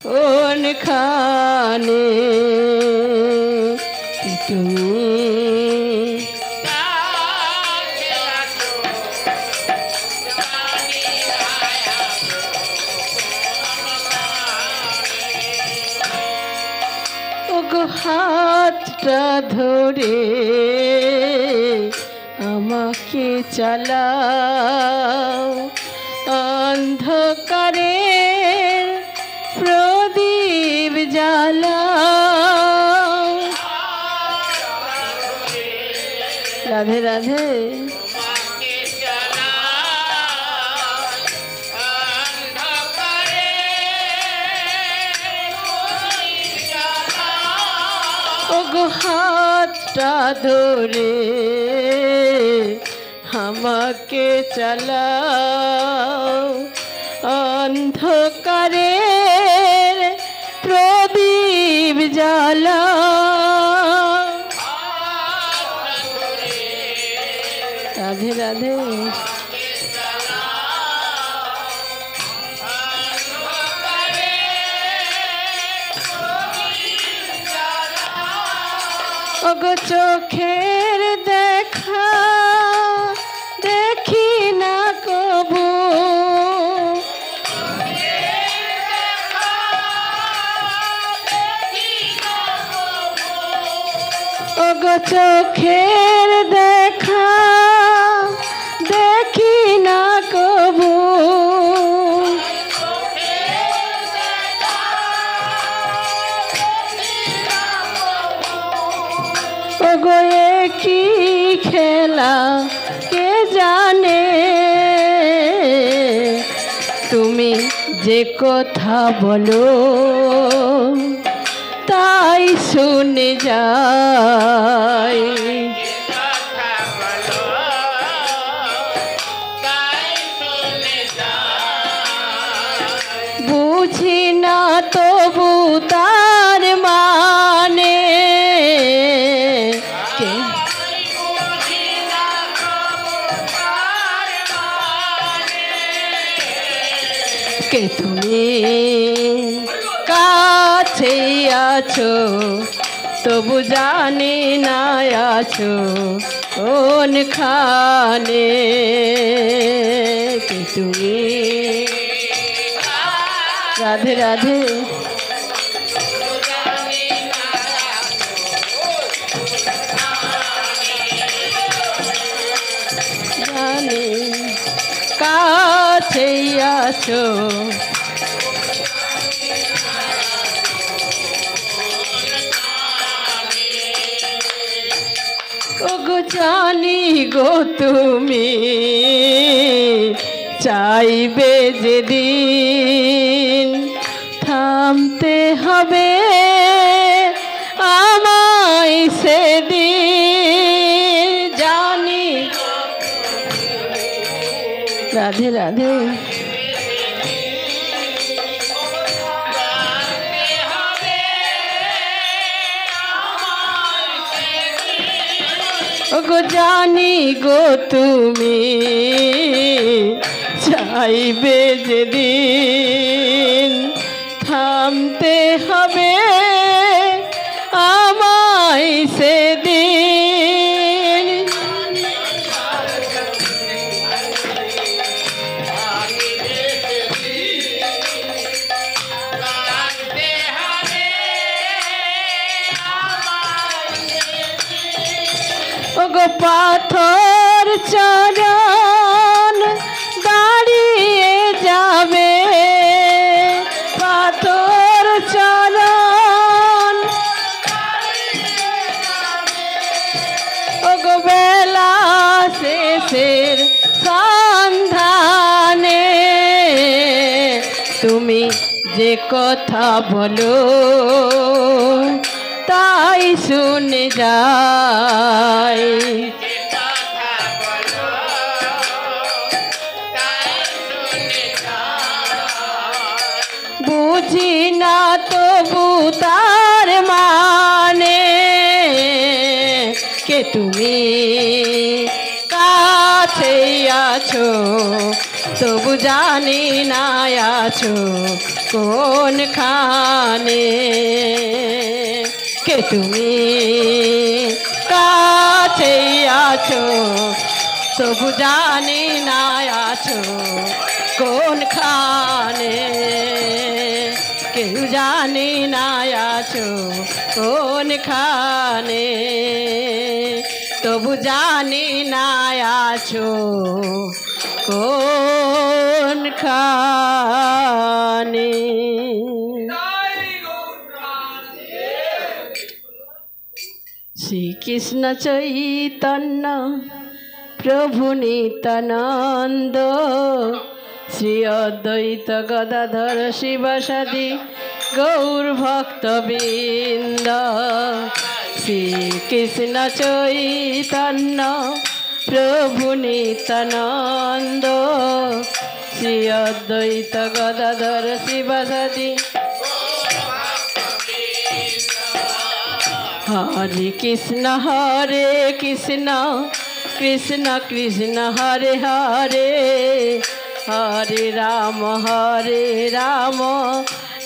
কোনখানে তুমি ওগো হাতটা ধরে আমাকে চালাও অন্ধকারের প্রদীপ জ্বালাও। রাধে রাধে। ওগো হাতটা ধরে আমাকে চালাও অন্ধকারের প্রদীপ জ্বালাও। রাধে রাধে। ওগো চোখের দেখা দেখি না কবু, ওগো চোখের দেখা দেখি না কবু, ওগো কি খেলা কে জানে, তুমি যে কথা বলো তাই শুনে যাই। বুঝি না তবু তার মানে, কে তুমি কাছে আছো তবু জানি না আছো কোনখানে, কে তুমি। রাধে রাধে। জানি কাছে আছো ওগো জানি গো তুমি চাইবে যেদিন থামতে হবে আমায় সেদিন, জানি। রাধে রাধে। ওগো জানি গো তুমি চাইবে যেদিন থামতে হবে আমায় সেদিন, ওগো পাথর চরণ দাঁড়িয়ে যাবে, পাথর চরণ ওগো বেলা শেষের সন্ধানে, তুমি যে কথা বলো তাই শুনে যাই। বুঝি না তবু তার মানে, কে তুমি কাছে আছো তবু জানি না আছো কোনখানে কে তুমি কাছেই আছো তবু জানি না আছো কোনখানে কেউ জানি না আছো কোনখানে তবু জানি না আছো কোনখানে। শ্রীকৃষ্ণ চৈতন্য প্রভু নিত্যানন্দ শ্রী অদ্বৈত গদাধর শিবাসাদি গৌর ভক্তবৃন্দ। শ্রীকৃষ্ণ চৈতন্য প্রভু নিত্যানন্দ শ্রী অদ্বৈত গদাধর শিবাসাদি। হরে কৃষ্ণ কৃষ্ণ কৃষ্ণ হরে হরে হরে রাম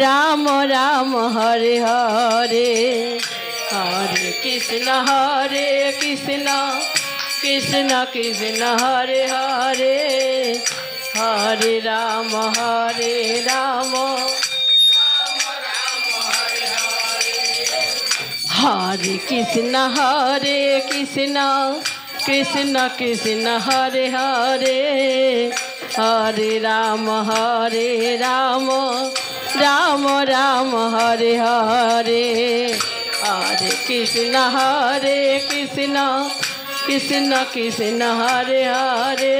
রাম রাম হরে হরে। হরে কৃষ্ণ কৃষ্ণ কৃষ্ণ হরে হরে হরে রাম हरे कृष्ण कृष्ण कृष्ण हरे हरे हरे राम राम राम हरे हरे। हरे कृष्ण कृष्ण कृष्ण हरे हरे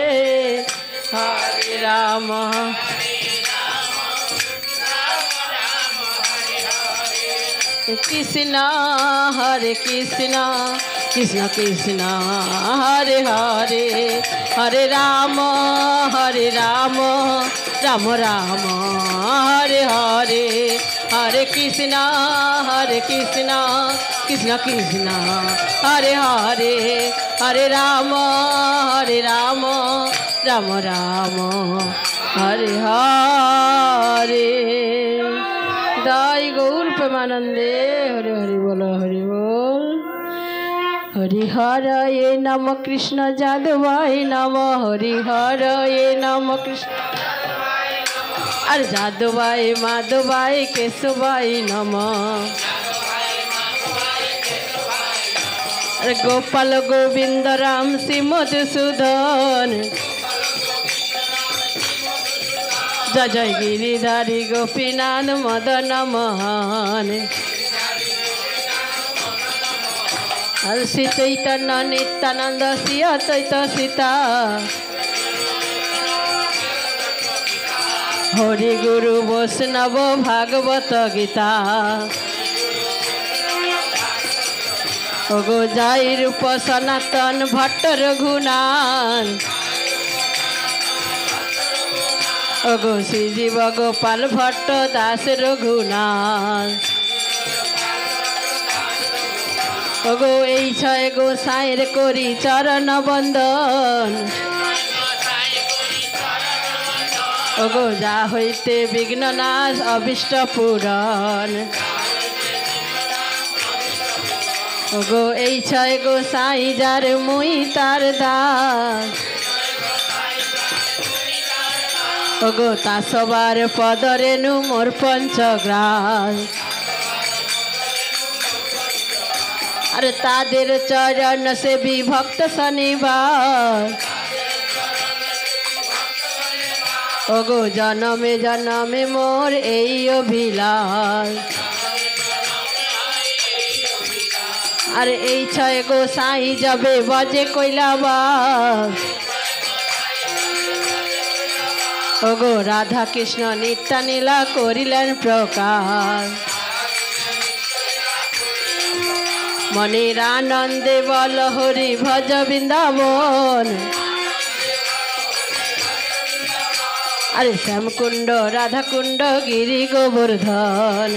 हरे राम कृष्ण हरे कृष्ण कृष्ण कृष्ण हरे हरे हरे राम राम राम हरे हरे। हरे कृष्ण कृष्ण कृष्ण हरे हरे हरे राम राम राम हरे हरे। दाई गौर प्रेमानंदे हरे हरि बोल हरि बोल। हरिहर ये नम कृष्ण जादवाय नम हरिहर ये नम कृष्ण अरे जादवाय माधवाय केशवाय नम अरे गोपाल गोविंद राम श्री मधुसूदन जय जय गिरिधारी गोपीनाथ मदन मोहन। श्री चैतन्य नित्यानंद श्री अद्वैत सीता हरि गुरु वैष्णव भागवत गीता ओगो जाई रूप सनातन भट्ट रघुनाथ ओगो श्रीजीव गोपाल भट्ट दास रघुनाथ ओगो এই ছয় গোসাইর করি চরণ বন্দন ওগো যা হইতে বিঘ্ন নাশ অভিষ্ট পূরণ ওগো এই ছয় গোসাই যার মুই তার দাস ওগো তা সবার পদরেণু মোর পঞ্চগ্রাস अरे तादेर चरण से विभक्त शनिवार ओगो जन्मे जन्मे मोर এই অভিলাষ अरे এই ছয় গোসাই যাবে বাজে কৈলাবাস ওগো রাধা কৃষ্ণ নিত্যানীলা করিলেন প্রকাশ মনির আনন্দে বল হরি ভজ বৃন্দাবন আরে শ্যামকুণ্ড রাধাকুণ্ড গিরি গোবর্ধন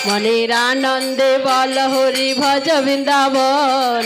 মনির আনন্দে বল হরি ভজ বৃন্দাবন